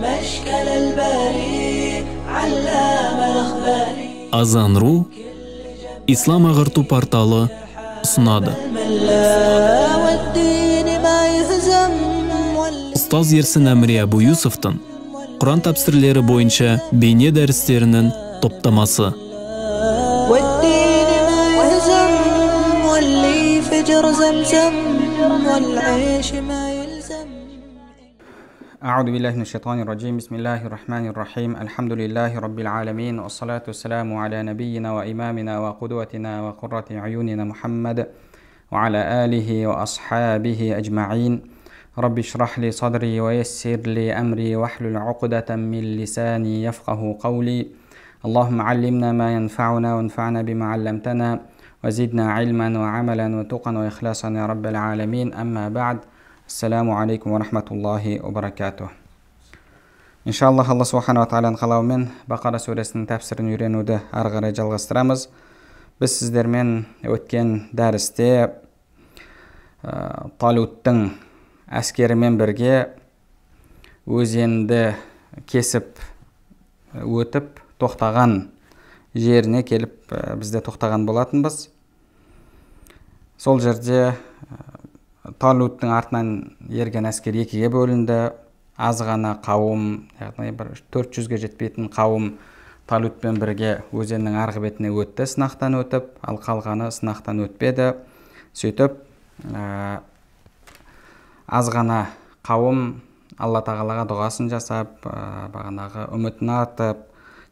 المشكل البريء علام الأخباري Azan.ru İslam Ағарту порталы ұсынады. Ұстаз Ерсін Әміре Абу Юсуфтың Құран тәпсірлері бойынша бейне дәрістерінің топтамасы. أعوذ بالله من الشيطان الرجيم بسم الله الرحمن الرحيم الحمد لله رب العالمين والصلاة والسلام على نبينا وإمامنا وقدوتنا وقرة عيوننا محمد وعلى آله وأصحابه أجمعين رب اشرح لي صدري ويسر لي أمري واحلل عقدة من لساني يفقه قولي اللهم علمنا ما ينفعنا وانفعنا بما علمتنا وزدنا علما وعملا وتقا وإخلاصا يا رب العالمين أما بعد Ассаламу алейкум ва рахматуллахи ва баракатух. Иншаллах, Алла субхана ва тағаланың қалауымен Бақара сүресінің тәпсірін үйренуді ары қарай жалғастырамыз. Біз сіздермен өткен дәрісте Талуттың әскерімен бірге өзенді кесіп өтіп тоқтаған жеріне келіп бізде тоқтаған болатынбыз. Сол жерде Талуттың артынан ерген әскер екіге бөлінді. Аз ғана қауым, яғни 400-ге жетпейтін қауым Талутпен бірге өзеннің арғы бетіне өтті, сынақтан өтіп, ал қалғаны сынақтан өтпеді. Сөйтіп, аз ғана қауым Алла тағалаға дұғасын жасап, бағанағы үмітін артып,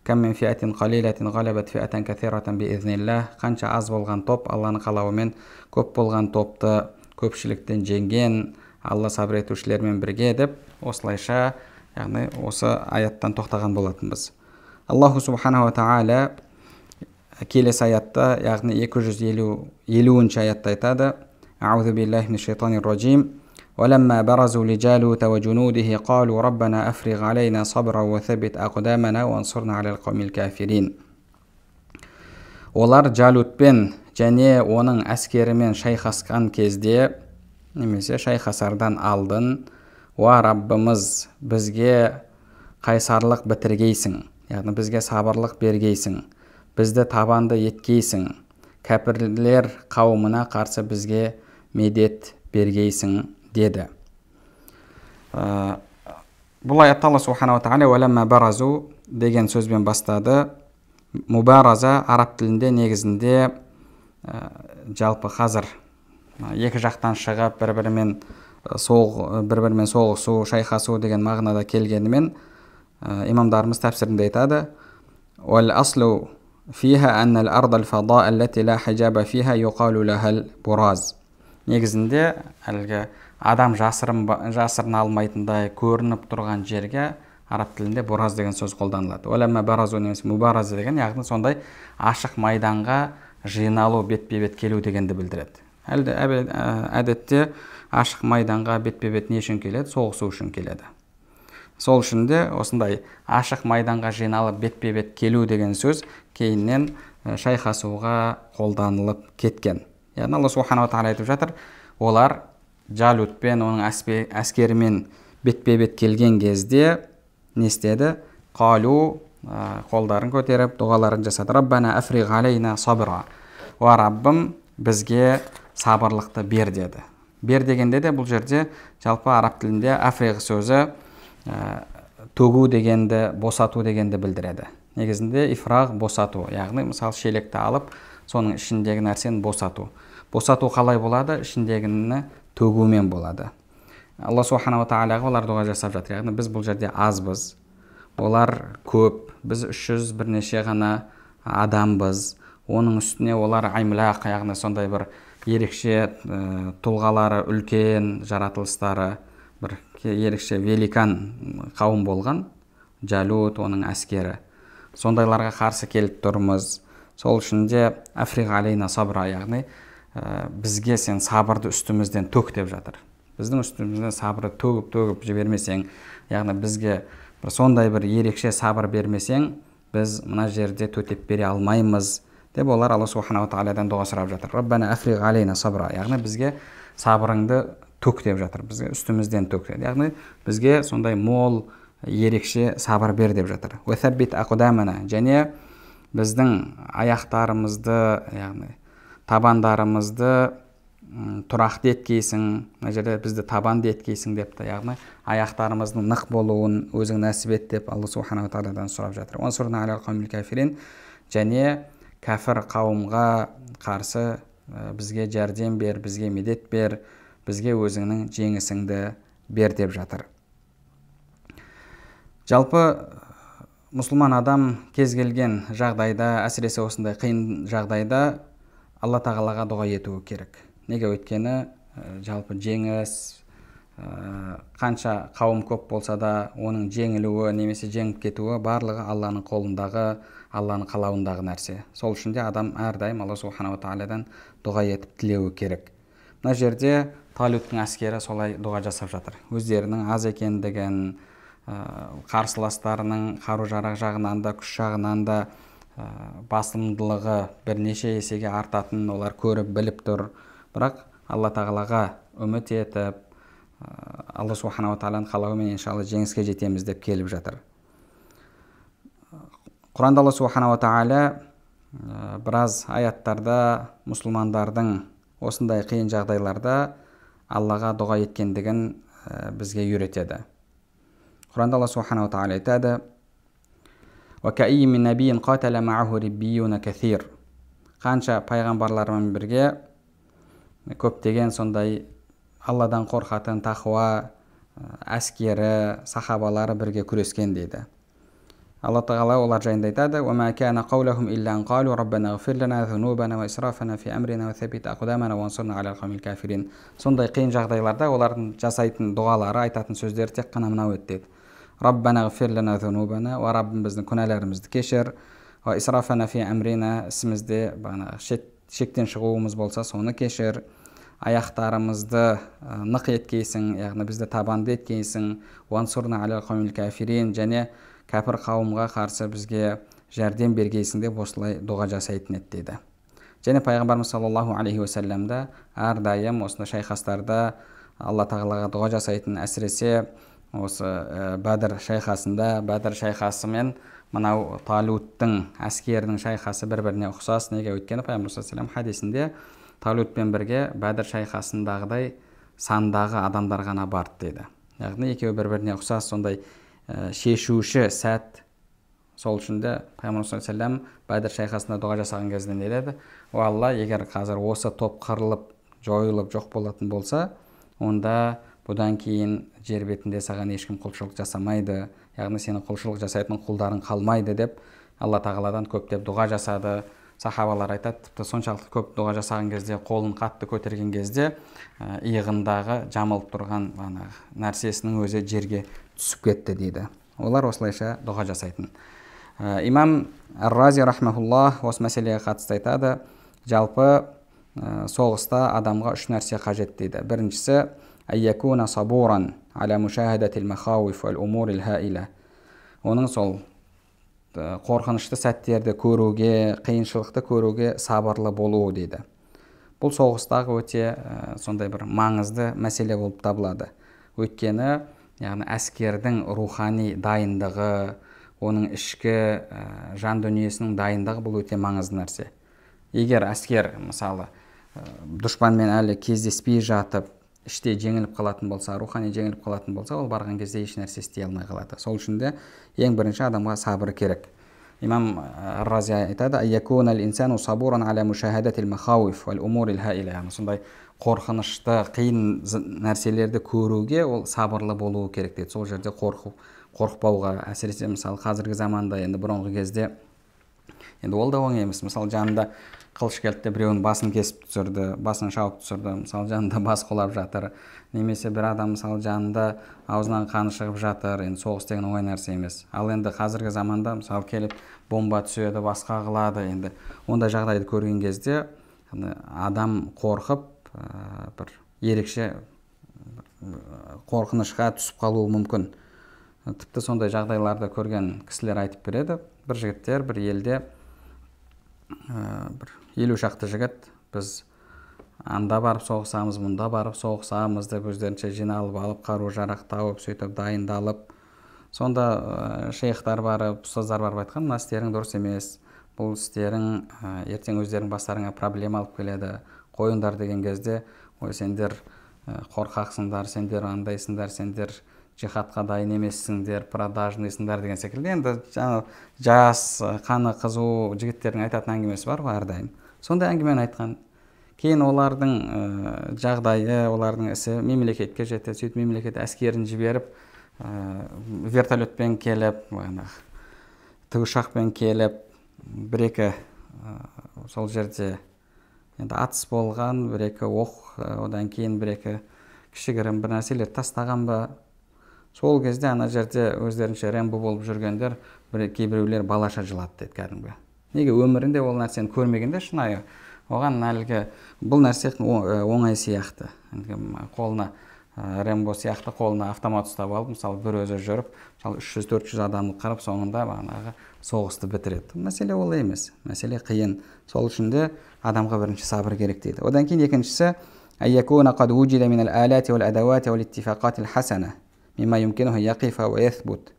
кәм мен фиатин қалилатин ғалабат фиатан кәсиратан биизниллах, қанша аз болған топ Алланың қалауымен көп болған топты көпшіліктен жеңген, Алла сабыр етушілермен бірге деп, осылайша, яғни осы аяттан тоқтаған болатынбыз. Аллаху субханаху ва тағала келесі аятта, яғни 250-ші аятта айтады: Аузу биллахи минаш шайтанир раджим. وَلَمَّا بَرَزُوا لِجَالُوتَ وَجُنُودِهِ قَالُوا رَبَّنَا أَفْرِغْ عَلَيْنَا صَبْرًا وَثَبِّتْ أَقْدَامَنَا وَانصُرْنَا عَلَى الْقَوْمِ الْكَافِرِينَ. Олар Жалутпен және оның әскерімен шайқасқан кезде, немесе шайқасардан алдын, «Уа Раббымыз, бізге қайсарлық бітіргейсің, яғни бізге сабырлық бергейсің, бізді табанды еткейсің, кәпірлер қауымына қарсы бізге медет бергейсің» деді. Бұл аятта Алла субханаху ва тағала «Уәләммә баразу» деген сөзбен бастады. Мубараза араб тілінде негізінде жалпы қазір екі жақтан шығып бір-бірімен соғысу, шайқасу деген мағынада келгенімен имамдарымыз тәпсірінде айтады: «Уәл аслу фиха аннал ардал фада аллати ла хижаба фиха юқалу лахал бураз». Негізінде әлгі адам жасырына алмайтындай көрініп тұрған жерге араб тілінде бураз деген сөз қолданылады. Уәләммә баразу немесе мубараза деген, яғни сондай ашық майданға жиналу, бетпе-бет келу дегенді білдіреді. Әдетте ашық майданға бетпе-бет не үшін келеді? Соғысу үшін келеді. Сол үшін де осындай ашық майданға жиналып бетпе-бет келу деген сөз кейіннен шайқасуға қолданылып кеткен. Яғни Алла субханаху ва тағала айтып жатыр, олар Жалутпен, оның әскерімен бетпе-бет келген кезде не істеді? Қалу, қолдарын көтеріп, дұғаларын жасады. Раббана африг алейна сабра. Уа Раббым, бізге сабырлықты бер деді. Бер дегенде де бұл жерде жалпы араб тілінде африг сөзі төгу дегенді, босату дегенді білдіреді. Негізінде ифраг босату, яғни мысалы шелекті алып, соның ішіндегі нәрсені босату. Босату қалай болады? Ішіндегіні төгумен болады. Алла субханаху ва тағалаға олар дұға жасап жатыр. Яғни біз бұл жерде азбыз, олар көп, біз 300 бірнеше ғана адамбыз. Оның үстіне олар аймлақ, яғни сондай бір ерекше тұлғалары, үлкен жаратылыстары, бір ерекше великан қауым болған Жалут, оның әскері. Сондайларға қарсы келіп тұрмыз. Сол үшін де африг алейна сабра, яғни бізге сен сабырды үстімізден төк деп жатыр. Біздің үстімізден сабырды төгіп жібермесең, яғни бізге сондай бір ерекше сабыр бермесең, біз мына жерде төтеп бере алмаймыз деп олар Алла субханаху ва тағаладан дұға сұрап жатыр. Раббана африг алейна сабра, яғни бізге сабырыңды төк деп жатыр, бізге үстімізден төк. Яғни бізге сондай мол ерекше сабыр бер деп жатыр. Уәсәббит ақдамана, және біздің аяқтарымызды, яғни табандарымызды тұрақты еткейсің. Мына жерде бізді табанды еткейсің депті, яғни аяқтарымыздың нық болуын өзің нәсіп ет деп Алла субханала тағаладан сұрап жатыр. Уансурна алал қаумил кафирин, және кәфір қауымға қарсы бізге жәрдем бер, бізге медет бер, бізге өзіңнің жеңісіңді бер деп жатыр. Жалпы мұсылман адам кез келген жағдайда, әсіресе осындай қиын жағдайда Алла тағалаға дұға етуі керек. Неге? Өйткені жалпы жеңіс, қанша қауым көп болса да оның жеңілуі немесе жеңіп кетуі барлығы Алланың қолындағы, Алланың қалауындағы нәрсе. Сол үшін де адам әрдайым Алла субханала тағаладан дұға етіп тілеуі керек. Мына жерде Талуттың әскері солай дұға жасап жатыр. Өздерінің аз екендігін, қарсыластарының қару-жарақ жағынан да, күш жағынан да басымдылығы бірнеше есеге артатынын олар көріп біліп тұр. Бірақ Алла тағалаға үміт етіп, Алла субханала тағаланың қалауымен иншалла жеңіске жетеміз деп келіп жатыр. Құранда Алла субханала тағала біраз аяттарда мұсылмандардың осындай қиын жағдайларда Аллаға дұға еткендігін бізге үйретеді. Құранда Алла субханала тағала айтады: وَكَأَيٍّ مِّن نَبِيٍّ قَاتَلَ مَعَهُ رِبِّيُّونَ كَثِيرٌ. Қанша пайғамбарлармен бірге көптеген сондай Алладан қорқатын тақуа әскері, сахабалары бірге күрескен дейді. Алла тағала олар жайында айтады: وَمَا كَانَ قَوْلَهُمْ إِلَّا أَنْ قَالُوا رَبَّنَا اغْفِرْ لَنَا ذُنُوبَنَا وَإِسْرَافَنَا فِي أَمْرِنَا وَثَبِّتْ أَقْدَامَنَا وَانصُرْنَا عَلَى الْقَوْمِ الْكَافِرِينَ. Сондай қиын жағдайларда олардың жасайтын дұғалары, айтатын сөздері тек қана мынау еді: Раббана гфир лана зунубана, ва Раббым біздің күнәларымызды кешір, ва исрафана фи амрина, ісімізде шектен шығуымыз болса соны кешір, аяқтарымызды нық еткейсің, яғни бізді табанды еткейсің, уансурна алал қаумил кафирин, және кәпір қауымға қарсы бізге жәрдем бергейсің деп осылай дұға жасайтын еді дейді. Және пайғамбарымыз саллаллаху алейхи уассаламда әрдайым осындай шайқастарда Алла тағалаға дұға жасайтын, әсіресе осы Бәдір шайқасында, Бәдір шайқасы мен мынау Талуттың әскерінің шайқасы бір-біріне ұқсас. Неге? Өйткені пайғамбар саллаллаху алейхи вассалам хадисінде Талутпен бірге Бәдір шайқасындағыдай сандағы адамдар ғана барды дейді. Яғни екеуі бір-біріне ұқсас, сондай шешуші сәт. Сол үшін де пайғамбар саллаллаху алейхи вассалам Бәдір шайқасында дұға жасаған кезде не деді? О Алла, егер қазір осы топ қырылып, жойылып жоқ болатын болса, онда бұдан кейін жер бетінде саған ешкім құлшылық жасамайды, яғни сені құлшылық жасайтын құлдарың қалмайды деп Алла тағаладан көптеп дұға жасады. Сахабалар айтады, тіпті соншалықты көп дұға жасаған кезде, қолын қатты көтерген кезде иығындағы жамылып тұрған нәрсесінің өзі жерге түсіп кетті дейді. Олар осылайша дұға жасайтын. Имам Ар-Рази рахмахуллах осы мәселеге қатысты айтады: жалпы соғыста адамға үш нәрсе қажет дейді. Біріншісі айякуна сабуран аля мушахадатил махауиф вал умурил хаила. Оның сол қорқынышты сәттерді көруге, қиыншылықты көруге сабырлы болуы дейді. Бұл соғыстағы өте сондай бір маңызды мәселе болып табылады. Өйткені яғни әскердің рухани дайындығы, оның ішкі жан дүниесінің дайындығы бұл өте маңызды нәрсе. Егер әскер мысалы дұшпанмен әлі кездеспей жатып, іште жеңіліп қалатын болса, рухани жеңіліп қалатын болса, ол барған кезде еш нәрсе істей алмай қалады. Сол үшін де ең бірінші адамға сабыр керек. Имам Ар-Рази айтады: айякунал инсану сабуран аля мушахадатил махауиф вал умурил хаила. Сондай қорқынышты, қиын нәрселерді көруге ол сабырлы болуы керек дейді. Сол жерде қорықпауға, әсіресе мысалы қазіргі заманда, енді бұрынғы кезде енді ол да оңай емес. Мысалы жанында қылыш келді, біреудің басын кесіп түсірді, басын шауып түсірді, мысалы жанында бас құлап жатыр, немесе бір адам мысалы жанында аузынан қаны шығып жатыр. Енді соғыс деген оңай нәрсе емес. Ал енді қазіргі заманда мысалы келіп бомба түседі, басқа қылады. Енді ондай жағдайды көрген кезде адам қорқып бір ерекше қорқынышқа түсіп қалуы мүмкін. Тіпті сондай жағдайларды көрген кісілер айтып береді. Бір жігіттер бір елде бір 50 шақты жігіт, біз анда барып соғысамыз, мұнда барып соғысамыз деп өздерінше жиналып алып, қару-жарақ тауып, сөйтіп дайындалып, Сонда шейхтар барып, ұстаздар барып айтқан, мына істерің дұрыс емес, бұл істерің ертең өздерің бастарыңа проблема алып келеді, қойыңдар деген кезде, ой сендер қорқақсыңдар, сендер андайсыңдар, сендер жихадқа дайын емессіңдер, продажныйсыңдар деген секілді. Енді жаңа жас, қаны қызу жігіттердің айтатын әңгімесі бар ғой әрдайым. Сондай әңгімені айтқан. Кейін олардың жағдайы, олардың ісі мемлекетке жетті. Сөйтіп мемлекет әскерін жіберіп, вертолетпен келіп, тікұшақпен келіп, бір-екі сол жерде енді атыс болған, бір-екі оқ, одан кейін бір-екі кішігірім бір нәрселер тастаған ба. Сол кезде ана жерде өздерінше Рэмбо болып жүргендер, кейбіреулер балаша жылады дейді кәдімгі. Неге өмірінде ол нәрсені көрмегенде шынайы. Оған әлгі бұл нәрсе оңай сияқты. Қолына Рэмбо сияқты қолына автомат ұстап алып, мысалы бір өзі жүріп, мысалы 300-400 адамды қарап, соңында бағанағы соғысты бітіреді. Мәселе ол емес, мәселе қиын. Сол үшін де адамға бірінші сабыр керек дейді. Одан кейін екіншісі айякуна қад вуджида минал алати вал адавати вал иттифақати хасана мимма юмкинуху яқифа ва ясбут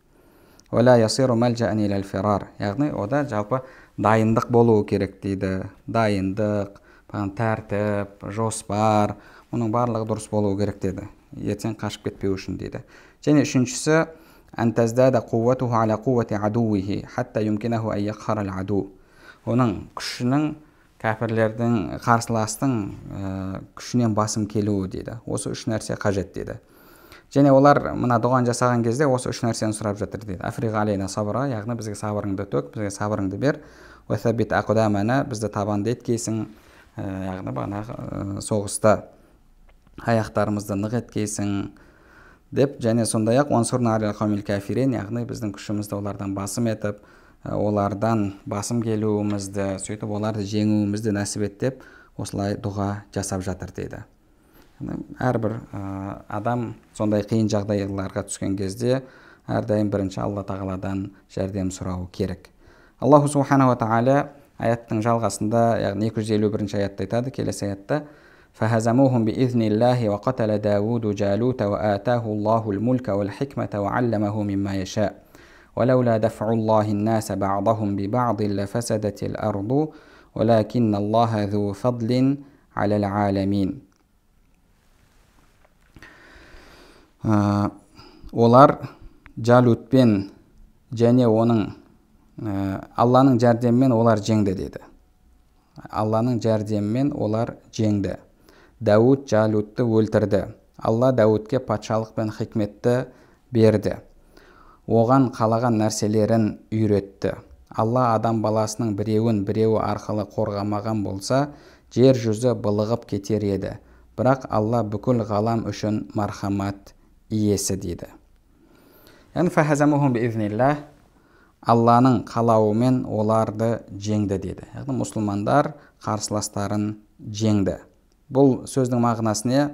ва ла ясиру малжаан илал фирар. Яғни ода жалпы дайындық болуы керек дейді. Дайындық, тәртіп, жоспар, оның барлығы дұрыс болуы керек дейді. Ертең қашып кетпеу үшін дейді. Және үшіншісі антаздада қувватуху аля қуввати адуихи хатта юмкинаху ан яқхара ал аду. Оның күшінің кәпірлердің, қарсыластың күшінен басым келуі дейді. Осы үш нәрсе қажет дейді. Және олар мына дұғаны жасаған кезде осы үш нәрсені сұрап жатыр дейді. Африқ алейна сабра, яғни бізге сабырыңды төк, бізге сабырыңды бер. Ва саббит ақудамана, бізді табанды еткейсің, яғни бағанағы соғыста аяқтарымызды нық еткейсің деп, және сондай-ақ уансурна алал қаумил кафирин, яғни біздің күшімізді олардан басым етіп, олардан басым келуімізді, сөйтіп оларды жеңуімізді нәсіп ет деп осылай дұға жасап жатыр дейді. Әрбір адам сондай қиын жағдайларға түскен кезде әрдайым бірінші Алла тағаладан жәрдем сұрауы керек. Аллаху субханаху ва тағала аяттың жалғасында, яғни 251-ші аятта айтады, келесі аятта: فهزموهم بإذن الله وقتل داود جالوت وآتاه الله الملك والحكمة وعلمه مما يشاء ولولا دفع الله الناس بعضهم ببعض لفسدت الأرض ولكن الله ذو فضل على العالمين. Олар Жалутпен және оның Алланың жәрдемімен олар жеңді дейді. Алланың жәрдемімен олар жеңді. Дауд Жалутты өлтірді. Алла Даудке патшалық пен хикметті берді. Оған қалаған нәрселерін үйретті. Алла адам баласының біреуін біреуі арқылы қорғамаған болса, жер жүзі былығып кетер еді. Бірақ Алла бүкіл ғалам үшін мархамат иесі дейді. Яғни фахазамухум биизниллах, Алланың қалауымен оларды жеңді дейді. Яғни мұсылмандар қарсыластарын жеңді. Бұл сөздің мағынасына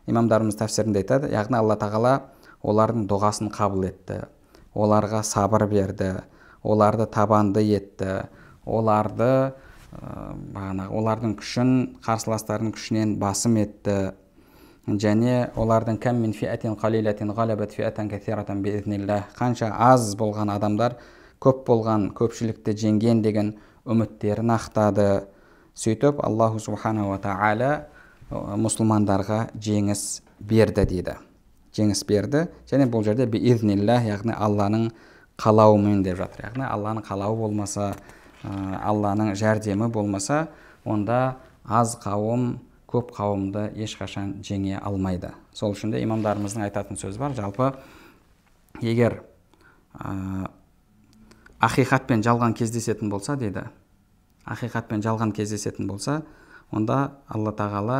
имамдарымыз тәфсирінде айтады. Яғни Алла тағала олардың дұғасын қабыл етті, оларға сабыр берді, оларды табанды етті, олардың күшін қарсыластардың күшінен басым етті. Және олардың кәм мин фиатин қалилатин ғалабат фиатан кәсиратан биизниллах, қанша аз болған адамдар көп болған көпшілікті жеңген деген үміттерін ақтады. Сөйтіп Аллаху субханаху ва тағала мұсылмандарға жеңіс берді дейді. Жеңіс берді. Және бұл жерде биизниллах, яғни Алланың қалауымен деп жатыр. Яғни Алланың қалауы болмаса, Алланың жәрдемі болмаса, онда аз қауым көп қауымды ешқашан жеңе алмайды. Сол үшін де имамдарымыздың айтатын сөз бар. Жалпы егер ақиқат пен жалған кездесетін болса дейді, ақиқат пен жалған кездесетін болса, онда Алла тағала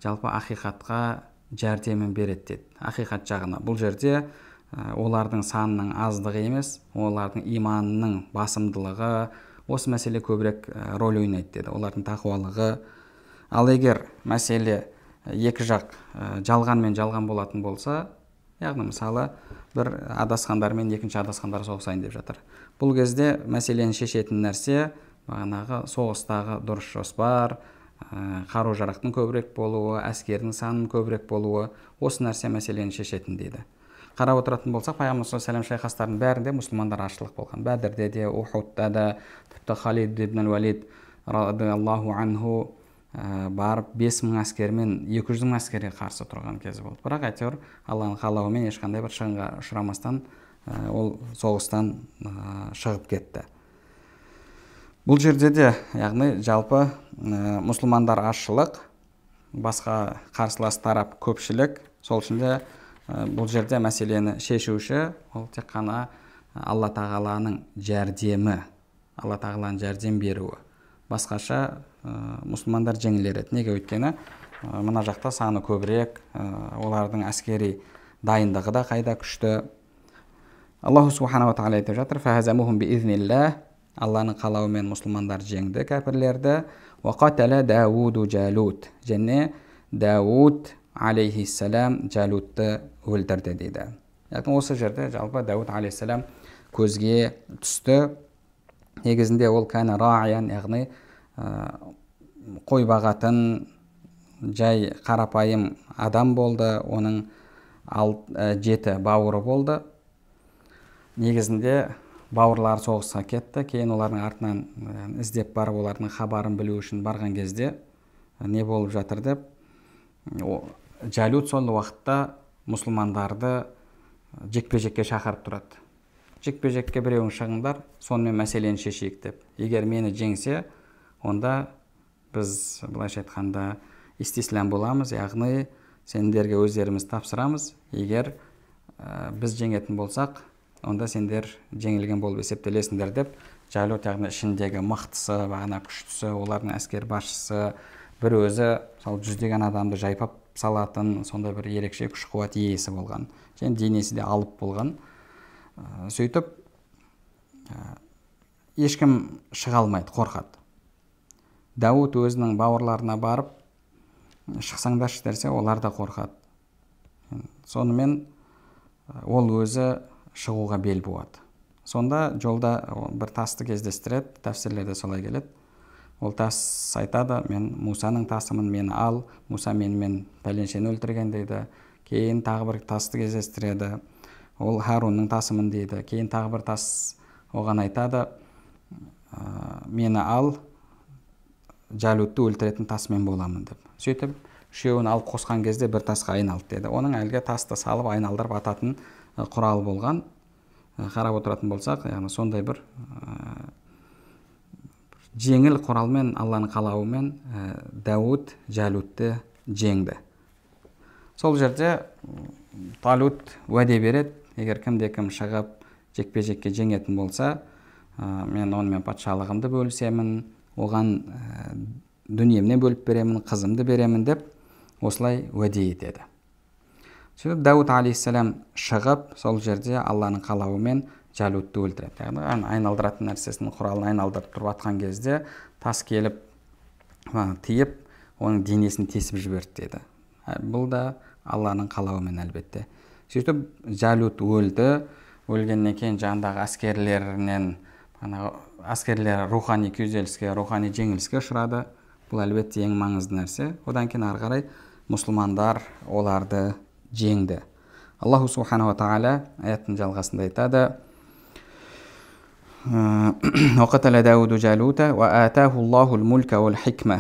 жалпы ақиқатқа жәрдемін береді дейді. Ақиқат жағына. Бұл жерде олардың санының аздығы емес, олардың иманының басымдылығы, осы мәселе көбірек рөл ойнайды дейді. Олардың тақуалығы. Ал егер мәселе екі жақ жалған мен жалған болатын болса, яғни мысалы бір адасқандар мен екінші адасқандар соғысайын деп жатыр. Бұл кезде мәселені шешетін нәрсе бағанағы соғыстағы дұрыс жоспар, қару-жарақтың көбірек болуы, әскердің санының көбірек болуы, осы нәрсе мәселені шешетін дейді. қарап отыратын болсақ, пайғамбар саллаллаху алейхи вассалам шайқастардың бәрінде мұсылмандар ашылық болған. Бәдірде де, Ухудта да, тіпті Халид ибн Валид радиаллаху анху барып 5000 әскермен 200 000 әскерге қарсы тұрған кезі болды. Бірақ әйтеуір Алланың қалауымен ешқандай бір шығынға ұшырамастан ол соғыстан шығып кетті. Бұл жерде де, яғни жалпы мұсылмандар азшылық, басқа қарсылас тарап көпшілік, сол үшін де бұл жерде мәселені шешуші ол тек қана Алла тағаланың жәрдемі, Алла тағаланың жәрдем беруі. Басқаша мұсылмандар жеңілер еді. Неге? Өйткені мына жақта саны көбірек, олардың әскери дайындығы да қайда күшті. Аллаху субхана ва тағала айтып жатыр: «Фахазамухум биизниллах», Алланың қалауымен мұсылмандар жеңді кәпірлерді. «Вақатала Дауду Жалут», және Дауд алейхиссалам Жалутты өлтірді дейді. Яғни осы жерде жалпы Дауд алейхиссалам көзге түсті. Негізінде ол кәні рағиян, яғни қой бағатын жай қарапайым адам болды. Оның 7 бауыры болды. Негізінде бауырлар соғысқа кетті. Кейін олардың артынан іздеп барып, олардың хабарын білу үшін барған кезде не болып жатыр деп, Жалут сол уақытта мұсылмандарды жекпе-жекке шақырып тұрады. Жекпе-жекке біреуің шығыңдар, сонымен мәселені шешейік деп. Егер мені жеңсе, онда біз былайша айтқанда истислам боламыз, яғни сендерге өздеріміз тапсырамыз. Егер біз жеңетін болсақ, онда сендер жеңілген болып есептелесіңдер деп, Жалут, яғни ішіндегі мықтысы, бағана күштісі, олардың әскер басшысы, бір өзі жүздеген адамды жайпап салатын, сондай бір ерекше күш қуат иесі болған. Және денесі де алып болған. Сөйтіп, ешкім шыға алмайды, қорқады. Дауд өзінің бауырларына барып, шықсаңдаршы десе, олар да қорқады. Сонымен ол өзі шығуға бел буады. Сонда жолда бір тасты кездестіреді, тәфсірлерде солай келеді. Ол тас айтады: мен Мусаның тасымын, мені ал, Муса менімен пәленшені өлтірген дейді. Кейін тағы бір тасты кездестіреді, ол Харунның тасымын дейді. Кейін тағы бір тас оған айтады: мені ал, Жалутты өлтіретін тасымен боламын деп. Сөйтіп, үшеуін алып қосқан кезде бір тасқа айналды деді. Оның әлгі тасты салып айналдырып ататын құрал болған. Қарап отыратын болсақ, яғни сондай бір жеңіл құралмен, Алланың қалауымен Дауд Жалутты жеңді. Сол жерде Талут уәде береді: егер кімде-кім шығып жекпе-жекке жеңетін болса, мен онымен патшалығымды бөлісемін, оған дүниемнен бөліп беремін, қызымды беремін деп осылай уәде етеді. Сөйтіп Дауд алейхиссалам шығып, сол жерде Алланың қалауымен Жалутты өлтіреді. Яғни айналдыратын нәрсесін, құралын айналдырып тұрып атқан кезде тас келіп тиіп, оның денесін тесіп жіберді деді. Бұл да Алланың қалауымен әлбетте. Сөйтіп Жалут өлді. Өлгеннен кейін жандағы әскерлер рухани күйзеліске, рухани жеңіліске ұшырады. Бұл әлбетте ең маңызды нәрсе. Одан кейін ары қарай мұсылмандар оларды жеңді. Аллаху субхана ва тағала аяттың жалғасында айтады: وَقَتَلَ دَاوُدُ جَالُوتَ وَآتَاهُ اللَّهُ الْمُلْكَ وَالْحِكْمَةَ.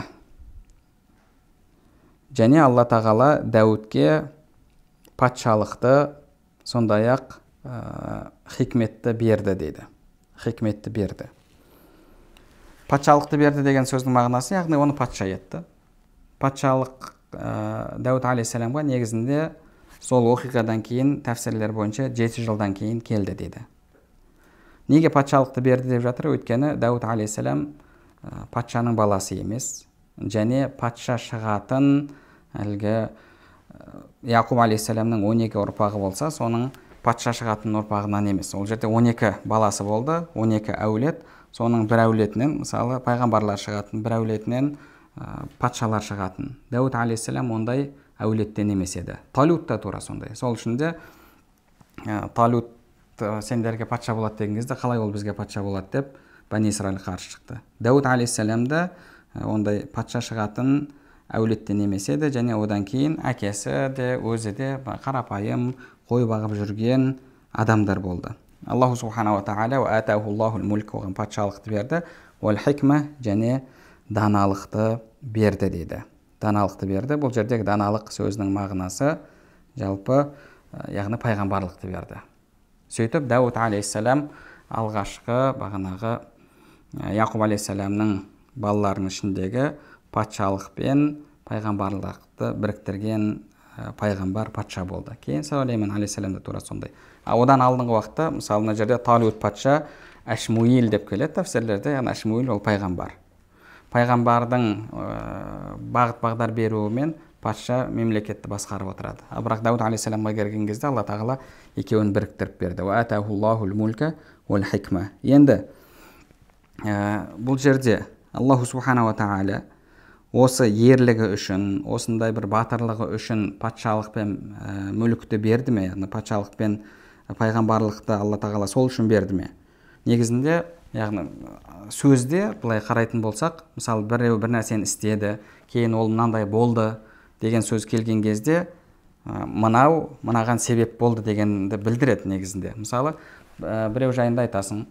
Және Алла тағала Дәуітке патшалықты, сондай-ақ хикметті берді дейді. Хикметті берді. Патшалықты берді деген сөздің мағынасы, яғни оны патша етті. Патшалық Дауд алейхиссаламға негізінде сол оқиғадан кейін тәфсірлер бойынша 7 жылдан кейін келді дейді. Неге патшалықты берді деп жатыр? Өйткені Дауд алейхиссалам патшаның баласы емес, және патша шығатын әлгі Яқуб алейхиссаламның 12 ұрпағы болса, соның патша шығатын ұрпағынан емес. Ол жерде 12 баласы болды, 12 әулет. Соның бір әулетінен, мысалы, пайғамбарлар шығатын, бір әулетінен патшалар шығатын. Дауд алейхиссалам ондай әулеттен емес еді. Талут та тура сондай. Сол үшін де Талут сендерге патша болады деген кезде, қалай ол бізге патша болады деп Бани Исраил қарсы шықты. Дауд алейхиссаламда ондай патша шығатын әулеттен емес еді, және одан кейін әкесі де, өзі де қарапайым қой бағып жүрген адамдар болды. Аллаху субханала тағала ва атахуллахул мульк, оған патшалықты берді, уал хикма, және даналықты берді дейді. Даналықты берді. Бұл жердегі даналық сөзінің мағынасы жалпы яғни пайғамбарлықты берді. Сөйтіп Дауд алейхиссалам алғашқы бағанағы Яқуб алейхиссаламның балаларының ішіндегі патшалық пен пайғамбарлықты біріктірген пайғамбар патша болды. Кейін Сулейман алейхиссалам да тура сондай. Одан алдыңғы уақытта, мысалы мына жерде Талут патша Ашмуил деп келеді тәфсірлерде, яғни Ашмуил ол пайғамбар. Пайғамбардың бағыт бағдар беруімен патша мемлекетті басқарып отырады. Бірақ Дауд алейхиссаламға келген кезде Алла тағала екеуін біріктіріп берді. Ва атахуллахул мулька уал хикма. Енді бұл жерде Аллаху субханала тағала осы ерлігі үшін, осындай бір батырлығы үшін патшалық пен мүлікті берді ме? Яғни патшалық пен пайғамбарлықты Алла тағала сол үшін берді ме? Негізінде, яғни сөзде былай қарайтын болсақ, мысалы біреу бір нәрсені істеді, кейін ол мынандай болды деген сөз келген кезде, мынаған себеп болды дегенді білдіреді негізінде. Мысалы, біреу жайында айтасың,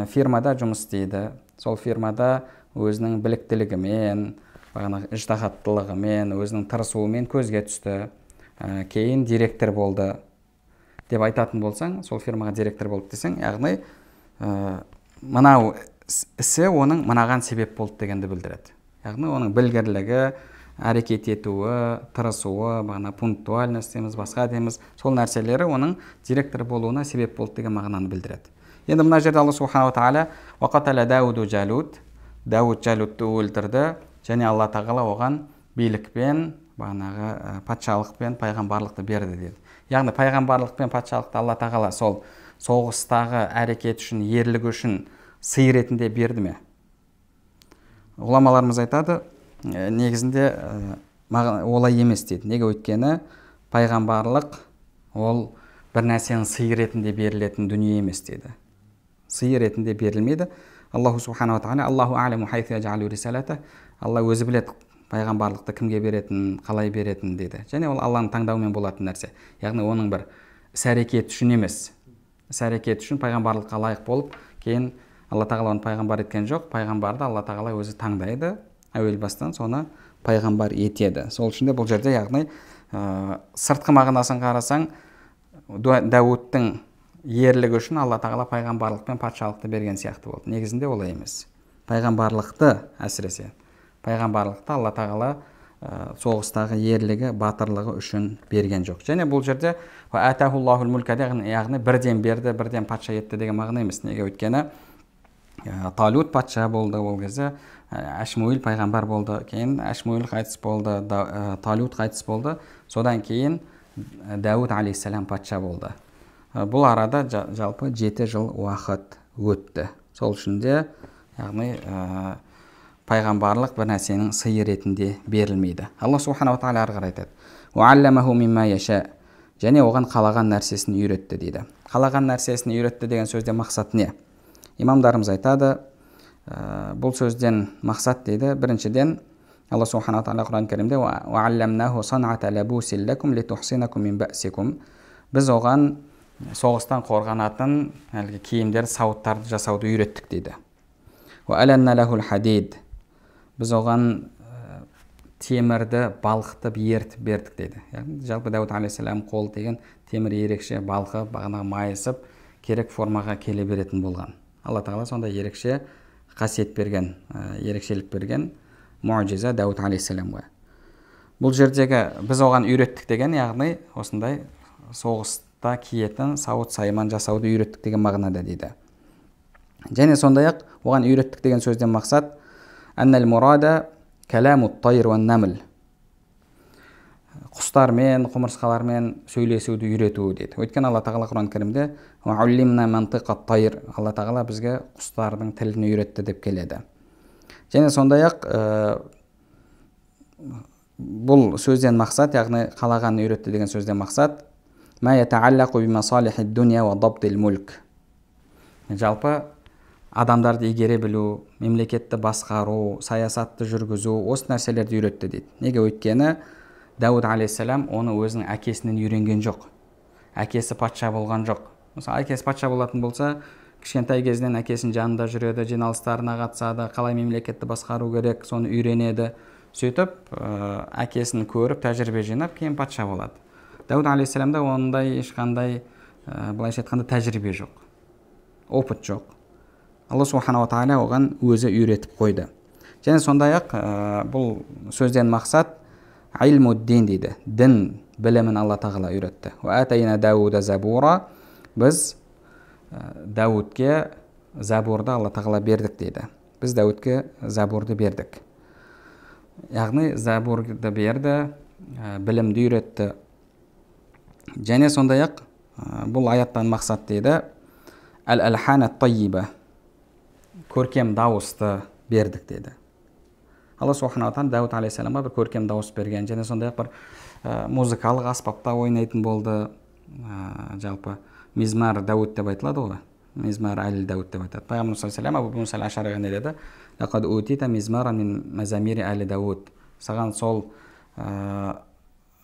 фирмада жұмыс істейді, сол фирмада өзінің біліктілігімен, ыждахаттылығымен, өзінің тырысуымен көзге түсті, кейін директор болды деп айтатын болсаң, сол фирмаға директор болды десең, яғни мынау ісі оның мынаған себеп болды дегенді білдіреді. Яғни оның білгірлігі, әрекет етуі, тырысуы, пунктуальность дейміз, басқа дейміз, сол нәрселері оның директор болуына себеп болды деген мағынаны білдіреді. Енді мына жерде Алла субханала тағала вақатала Дауду Жалут, Дауд Жалутты өлтірді, және Алла тағала оған билікпен, патшалықпен пайғамбарлықты берді деді. Яғни пайғамбарлық пен патшалықты Алла тағала сол соғыстағы әрекет үшін, ерлігі үшін сый ретінде берді ме? Ғұламаларымыз айтады, негізінде олай емес дейді. Неге өйткені пайғамбарлық ол бір нәрсенің сый ретінде берілетін дүние емес дейді. Сый ретінде берілмейді. Аллаху субханала тағала Аллаху а'ламу хайсу яджалу рисалата, Алла өзі біледі пайғамбарлықты кімге беретінін, қалай беретінін дейді. Және ол Алланың таңдауымен болатын нәрсе. Яғни оның бір іс-әрекет үшін емес. Іс-әрекет үшін пайғамбарлыққа лайық болып, кейін Алла тағала оны пайғамбар еткен жоқ. Пайғамбарды Алла тағала өзі таңдайды, әуел бастан соны пайғамбар етеді. Сол үшін де бұл жерде, яғни сыртқы мағынасын қарасаң, Дауттың ерлігі үшін Алла тағала пайғамбарлық пен патшалықты берген сияқты болды. Негізінде олай емес. Пайғамбарлықты, әсіресе пайғамбарлықты Алла тағала соғыстағы ерлігі, батырлығы үшін берген жоқ. Және бұл жерде атахуллахул мулька, яғни бірден берді, бірден патша етті деген мағына емес. Неге өйткені Талут патша болды ол кезде, Ашмуил пайғамбар болды, кейін Ашмуил қайтыс болды, Талут қайтыс болды, содан кейін Дауд алейхиссалам патша болды. Бұл арада жалпы 7 жыл уақыт өтті. Сол үшін де, яғни пайғамбарлық бір нәрсенің сыйы ретінде берілмейді. Алла субханала тағала ары қарай айтады: «Уалламаху мимма яша», және оған қалаған нәрсесін үйретті дейді. Қалаған нәрсесін үйретті деген сөзде мақсат не? Имамдарымыз айтады, бұл сөзден мақсат дейді, біріншіден Алла субханала тағала Құран кәрімде «Уалламнаху сан'ата лабусин лакум литухсинакум мин бa'сикум», біз оған соғыстан қорғанатын киімдер, сауыттарды жасауды үйреттік дейді. «Уаланна лахул хадид», біз оған темірді балқытып ертіп бердік дейді. Жалпы Дауд алейхиссалам қол деген темір ерекше балқып, майысып, керек формаға келе беретін болған. Алла тағала сондай ерекше қасиет берген, ерекшелік берген муъжиза Дауд алейхиссаламға. Бұл жердегі біз оған үйреттік деген, яғни осындай соғыста киетін сауыт сайман жасауды үйреттік деген мағынада дейді. Және сондай-ақ оған үйреттік деген сөзден мақсат «Аннал мурада каламут тайр уан намл», құстармен, құмырсқалармен сөйлесуді үйретуі дейді. Өйткені Алла тағала Құран кәрімде «Уаллимна мантиқат тайр», Алла тағала бізге құстардың тілін үйретті деп келеді. Және сондай-ақ бұл сөзден мақсат, яғни қалағанын үйретті деген сөзден мақсат «Ма ятааллақу бимасалихи дуния ва дабтил мульк», жалпы адамдарды игере білу, мемлекетті басқару, саясатты жүргізу, осы нәрселерді үйретті дейді. Неге өйткені Дауд алейхиссалам оны өзінің әкесінен үйренген жоқ. Әкесі патша болған жоқ. Мысалы, әкесі патша болатын болса, кішкентай кезінен әкесінің жанында жүреді, жиналыстарына қатысады, қалай мемлекетті басқару керек, соны үйренеді. Сөйтіп, әкесін көріп, тәжірибе жинап, кейін патша болады. Дауд алейхиссаламда ондай ешқандай, былайша айтқанда, тәжірибе жоқ, опыт жоқ. Алла субханала тағала оған өзі үйретіп қойды. Және сондай-ақ бұл сөзден мақсат илмуддин дейді. Дін білімін Алла тағала үйретті. Ва атайна Дауда забура, біз Даудке забурды Алла тағала бердік дейді. Біз Даудке забурды бердік. Яғни забурды берді, білімді үйретті. Және сондай-ақ бұл аяттан мақсат дейді әл-алхана тайиба, көркем дауысты бердік дейді. Алла субханала тағала Дауд алейхиссаламға бір көркем дауыс берген, және сондай-ақ бір музыкалық аспапта ойнайтын болды. Жалпы мизмар Дауд деп айтылады ғой. Мизмар әл Дауд деп айтады. Пайғамбар саллаллаху алейхи Абу Муса ал-Ашариға не деді? Лақад утита мизмаран мин мазамири әли Дауд. Саған сол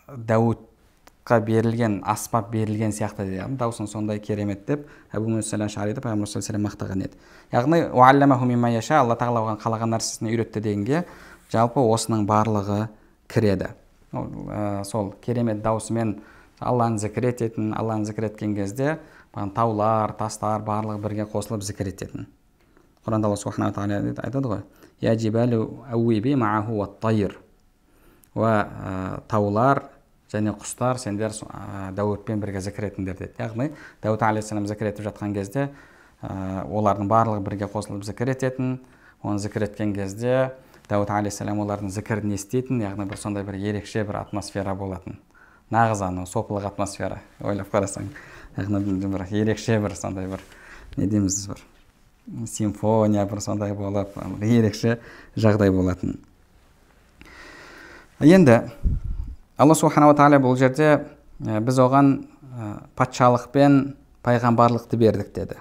Даудқа берілген, аспап берілген сияқты дейді. Даусың сондай керемет деп Абу Муса ал-Ашариді Пайғамбар саллаллаху алейхи мақтаған еді. Яғни уалламаху мимма яша, Алла тағала оған қалаған нәрсесін үйретті дегенге жалпы осының барлығы кіреді. Сол керемет даусымен Алланы зікір ететін, Алланы зікір еткен кезде таулар, тастар барлығы бірге қосылып зікір ететін. Құранда Алла субханала тағала айтады ғой: "Я джибалу ауиби мааху ват-тайр". Таулар және құстар сендер Даудпен бірге зікір етіңдер деді. Яғни Дауд алейхиссалам зікір етіп жатқан кезде олардың барлығы бірге қосылып зікір ететін. Оны зікір еткен кезде Дауд алейхиссалам олардың зікірін еститін, яғни бір сондай бір ерекше бір атмосфера болатын. Нағыз ана сопылық атмосфера. Ойлап қарасаң, яғни бір ерекше бір сондай бір не дейміз, бір симфония бір сондай болып, ерекше жағдай болатын. Енді Алла субханала тағала бұл жерде біз оған патшалық пен пайғамбарлықты бердік деді.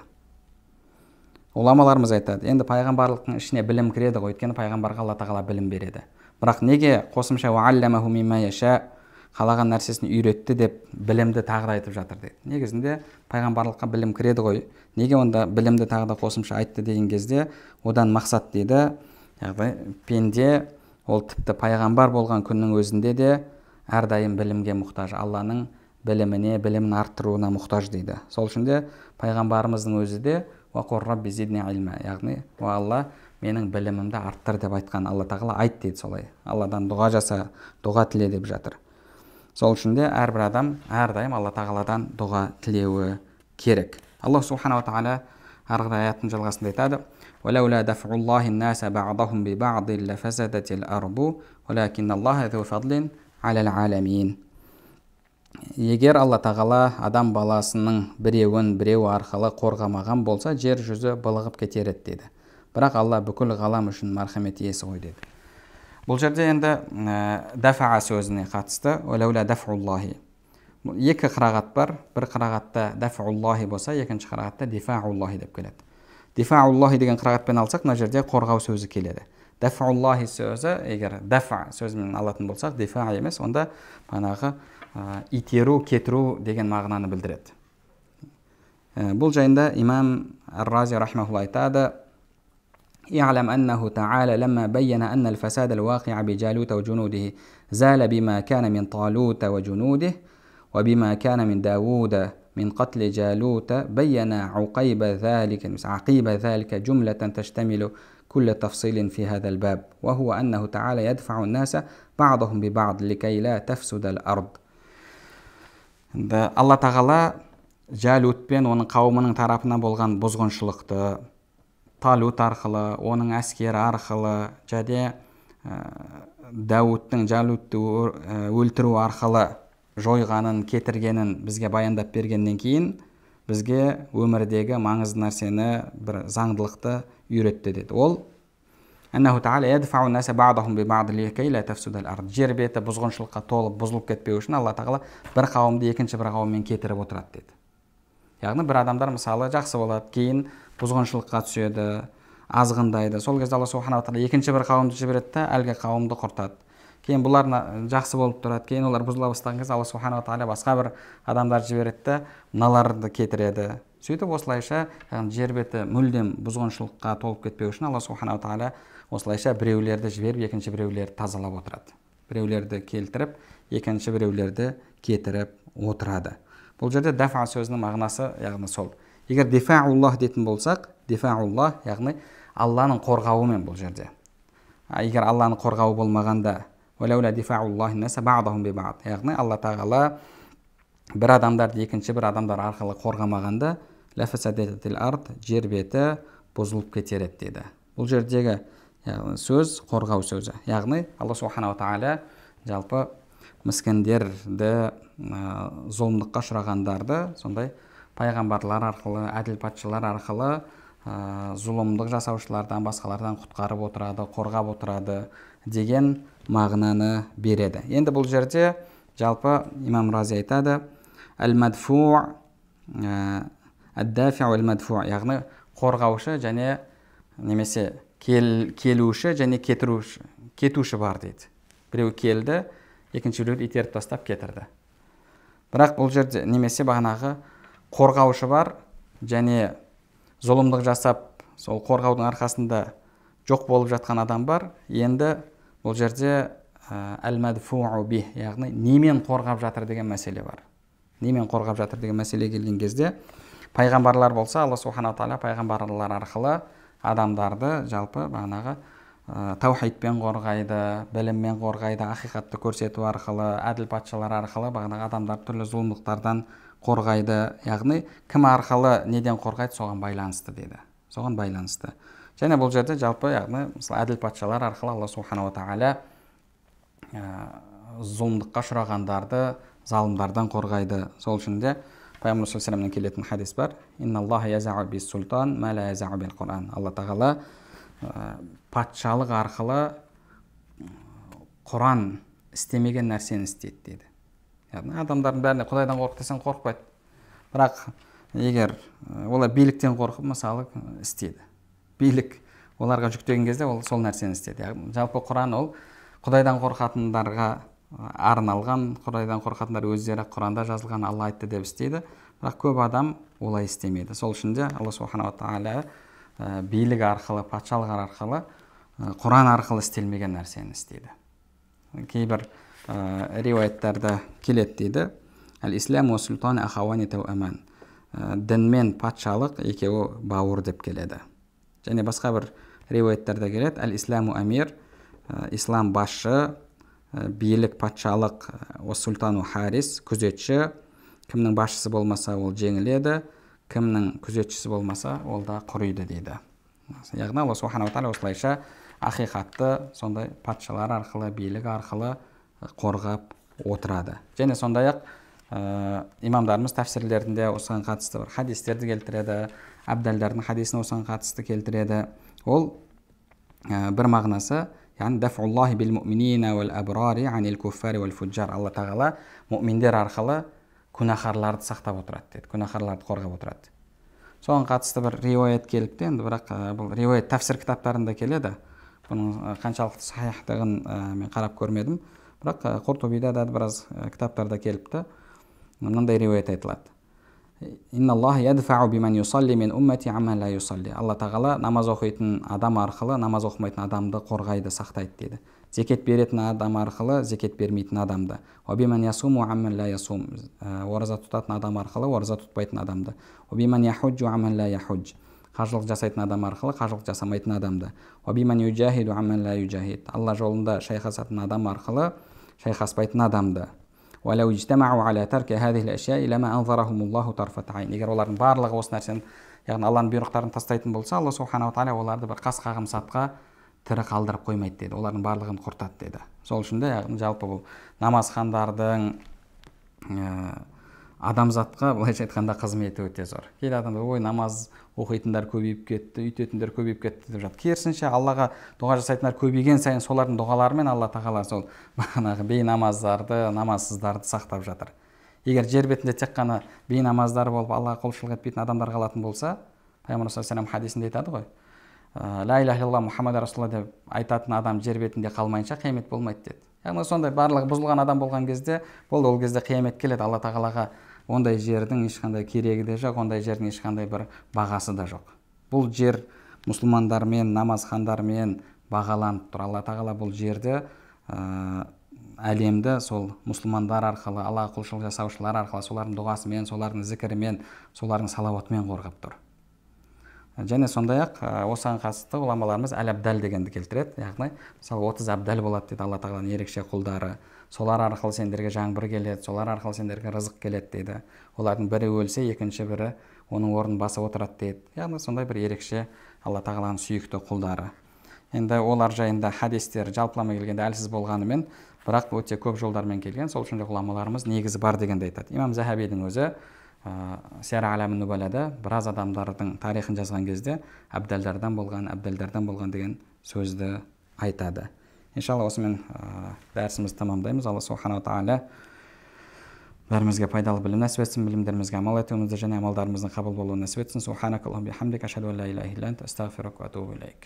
Уламаларымыз айтады, енді пайғамбарлықтың ішіне білім кіреді ғой, өйткені пайғамбарға Алла тағала білім береді. Бірақ неге қосымша уалламаху мимма яша, қалаған нәрсесін үйретті деп білімді тағы да айтып жатыр дейді. Негізінде пайғамбарлыққа білім кіреді ғой, неге онда білімді тағы да қосымша айтты деген кезде одан мақсат дейді. Яғни пенде ол тіпті пайғамбар болған күннің өзінде де әрдайым білімге мұқтаж, Алланың біліміне, білімін арттыруына мұқтаж дейді. Сол үшін де пайғамбарымыздың өзі де вақур рабби зидни илма, яғни о Алла, менің білімімді арттыр деп айтқан. Алла тағала айт дейді солай. Алладан дұға жаса, дұға тіле деп жатыр. Сол үшін де әрбір адам әрдайым Алла тағаладан дұға тілеуі керек. Алла субханала тағала арғы аяттың жалғасында айтады: "Валаула дафуллахи наса ба'дахум би ба'ди лафасадатил арду, валакинналлаха зу фадлин алал аламин." Егер Алла тағала адам баласының біреуін біреу арқылы қорғамаған болса, жер жүзі былығып кетер еді дейді. Бірақ Алла бүкіл ғалам үшін мархамет иесі ғой деді. Бұл жерде енді дафа сөзіне қатысты. Валаула дафуллахи. Екі қырағат бар. Бір қырағатта дафуллахи болса, екінші қырағатта дифауллахи деп келеді. Дифауллахи деген қырағатпен алсақ, мына жерде қорғау сөзі келеді. Дафуллахи сөзі, егер дафа сөзімен алатын болсақ, дифа емес, онда бағанағы итеру, кетіру деген мағынаны білдіреді. Бұл жайында имам Ар-Рази рахмахуллах айтады: "И'лам аннаху ta'ala lamma bayyana anna al-fasad al-waqi'a bi Jalut wa junudihi zala bima kana min Talut wa junudihi wa bima kana min Dawud min qatl Jalut bayyana 'uqayba dhalika jumlatan tashtamilu كل تفصيل في هذا الباب وهو أنه تعالى يدفع الناس بعضهم ببعض لكي لا تفسد الأرض." Алла тағала Жалут пен оның қауымының тарапынан болған бұзғыншылықты Талут арқылы, оның әскері арқылы, және Дауттың Жалутты өлтіру арқылы жойғанын, кетіргенін бізге баяндап бергеннен кейін, бізге өмірдегі маңызды нәрсені, бір заңдылықты үйретті деді. Ол Аннаху та'ала ядфау наса ба'дахум би ба'д ликай ла тафсудал ард. Жер беті бұзғыншылыққа толып, бұзылып кетпеу үшін Алла тағала бір қауымды екінші бір қауыммен кетіріп отырады деді. Яғни бір адамдар мысалы жақсы болады, кейін бұзғыншылыққа түседі, азғындайды. Сол кезде Алла субханала тағала екінші бір қауымды жібереді, әлгі қауымды құртады. кейін бұлар жақсы болып тұрады, кейін олар бұзыла бастаған кезде Алла субханала тағала басқа бір адамдар жібереді де мыналарды кетіреді. Сөйтіп осылайша жер беті мүлдем бұзғыншылыққа толып кетпеу үшін Алла субханала тағала осылайша біреулерді жіберіп, екінші біреулерді тазалап отырады. Біреулерді келтіріп, екінші біреулерді кетіріп отырады. Бұл жерде дафа сөзінің мағынасы яғни сол. Егер дифауллах дейтін болсақ, дифауллах яғни Алланың қорғауымен бұл жерде. Егер Алланың қорғауы болмағанда, валаула дифауллахи наса баъдахум би баъд, яғни Алла тағала бір адамдарды екінші бір адамдар арқылы қорғамағанда, лафасадатил ард, жер беті бұзылып кетер еді дейді. Бұл жердегі сөз қорғау сөзі. Яғни Алла субханала тағала жалпы міскіндерді, зұлымдыққа ұшырағандарды сондай пайғамбарлар арқылы, әділ патшалар арқылы зұлымдық жасаушылардан, басқалардан құтқарып отырады, қорғап отырады деген мағынаны береді. Енді бұл жерде жалпы имам Рази айтады, әл-мадфу, әд-дафи әл-мадфу, яғни қорғаушы және немесе келуші және кетуші бар дейді. Біреу келді, екінші біреу итеріп тастап кетірді. Бірақ бұл жерде немесе бағанағы қорғаушы бар және зұлымдық жасап, сол қорғаудың арқасында жоқ болып жатқан адам бар. Енді бұл жерде әл-мадфуъу бих, яғни немен қорғап жатыр деген мәселе бар. Немен қорғап жатыр деген мәселе келген кезде, пайғамбарлар болса, Алла субханала тағала пайғамбарлар арқылы адамдарды жалпы бағанағы таухидпен қорғайды, біліммен қорғайды, ақиқатты көрсету арқылы, әділ патшалар арқылы бағанағы адамдар түрлі зұлымдықтардан қорғайды. Яғни кім арқылы неден қорғайды, соған байланысты дейді. Соған байланысты. Және бұл жерде жалпы яғни әділ патшалар арқылы Алла субханала тағала зұлымдыққа ұшырағандарды залымдардан қорғайды. Сол үшін де Пайғамбар саллаллаху алейхи келетін хадис бар. Инналлаха язау бис султан ма ла язау бил Құран. Алла тағала патшалық арқылы Құран істемеген нәрсені істейді дейді. Яғни адамдардың бәріне Құдайдан қорық десең қорықпайды. Бірақ егер олар биліктен қорқып мысалы істейді. Билік оларға жүктеген кезде ол сол нәрсені істейді. Яғни жалпы Құран ол Құдайдан қорқатындарға арналған, Құдайдан қорқатындар өздері Құранда жазылған Алла айтты деп істейді. Бірақ көп адам олай істемейді. Сол үшін де Алла субханала тағала билік арқылы, патшалық арқылы, Құран арқылы істелмеген нәрсені істейді. Кейбір риуаяттарда келеді дейді. Әл-ислам ва султан ахавани тауаман. Дін мен патшалық екеуі бауыр деп келеді. Және басқа бір риуаяттарда келеді. Әл-исламу амир, ислам басшы, билік патшалық, ва султану харис, күзетші. Кімнің басшысы болмаса ол жеңіледі, кімнің күзетшісі болмаса ол да құриды дейді. Яғни Алла субханала тағала осылайша ақиқатты сондай патшалар арқылы, билік арқылы қорғап отырады. Және сондай-ақ имамдарымыз тәфсирлерінде осыған қатысты бір хадистерді келтіреді, Абдалдардың хадисін осыған қатысты келтіреді. Ол бір мағынасы, яғни дафуллахи бил муъминина вал абрари анил куффари вал фуджар. Алла тағала муъминдер арқылы күнәһарларды сақтап отырады дейді, күнәһарларды қорғап отырады. Соған қатысты бір риуаят келіпті, енді бірақ бұл риуаят тәфсир кітаптарында келеді. Бұның қаншалықты сахихтығын мен қарап көрмедім, бірақ Құртубида да біраз кітаптарда келіпті. Мынандай риуаят айтылады. Инналлаха ядфау биман юсалли мин уммати амман ла юсалли. Алла тағала намаз оқитын адам арқылы намаз оқымайтын адамды қорғайды, сақтайды дейді. Зекет беретін адам арқылы зекет бермейтін адамды. Вабиман ясуму амман ла ясум. Ораза тұтатын адам арқылы ораза тұтпайтын адамды. Вабиман яхуджу амман ла яхудж. Қажылық жасайтын адам арқылы қажылық жасамайтын адамды. Вабиман юджахиду амман ла юджахид. Алла жолында шайқасатын адам арқылы шайқаспайтын адамды. Валау ижтамау аля тарки хадихил ашяи лама анзарахумуллаху тарфат айн. Егер олардың барлығы осы нәрсені, яғни Алланың бұйрықтарын тастайтын болса, Алла субханала тағала оларды бір қас қағым сәтқа тірі қалдырып қоймайды дейді. Олардың барлығын құртады дейді. Сол үшін де яғни жалпы бұл намазхандардың адамзатқа былайша айтқанда қызметі өте зор. Кейде адамдар ой намаз оқитындар көбейіп кетті, үйтетіндер көбейіп кетті деп жатыр. Керісінше Аллаға дұға жасайтындар көбейген сайын солардың дұғаларымен Алла тағала сол бағанағы бейнамаздарды, намазсыздарды сақтап жатыр. Егер жер бетінде тек қана бейнамаздар болып Аллаға құлшылық етпейтін адамдар қалатын болса, Пайғамбар саллаллаху алейхи ва саллям хадисінде айтады ғой, ла иляха иллалла Мұхаммад расулалла деп айтатын адам жер бетінде қалмайынша қиямет болмайды деді. Яғни сондай барлығы бұзылған адам болған кезде болды, ол кезде қиямет келеді. Алла тағалаға ондай жердің ешқандай керегі де жоқ, ондай жердің ешқандай бір бағасы да жоқ. Бұл жер мұсылмандармен, намазхандармен бағаланып тұр. Алла тағала бұл жерді әлемді сол мұсылмандар арқылы, Аллаға құлшылық жасаушылар арқылы, солардың дұғасымен, солардың зікірімен, солардың салауатымен қорғап тұр. Және сондай-ақ осыған қатысты ғұламаларымыз әл-әбдәл дегенді келтіреді. Яғни мысалы 30 әбдәл болады дейді Алла тағаланың ерекше құлдары. Солар арқылы сендерге жаңбыр келеді, солар арқылы сендерге рызық келеді дейді. Олардың бірі өлсе, екінші бірі оның орнын басып отырады дейді. Яғни сондай бір ерекше Алла тағаланың сүйікті құлдары. Енді олар жайында хадистер жалпылама келгенде әлсіз болғанымен, бірақ өте көп жолдармен келген. Сол үшін ғұламаларымыз негізі бар дегенді айтады. Имам Захабидің өзі Сияр А'лам ан-Нубалада біраз адамдардың тарихын жазған кезде әбдәлдардан болған деген сөзді айтады. Иншалла осымен дәрісімізді тамамдаймыз. Алла субхана ва тағала бәрімізге пайдалы білім нәсіп етсін, білімдерімізге амал етуімізді және амалдарымыздың қабыл болуын нәсіп етсін. Субханакаллахумма бихамдика ашһаду ан ла илаха илля анта астағфирука ва атубу илейк.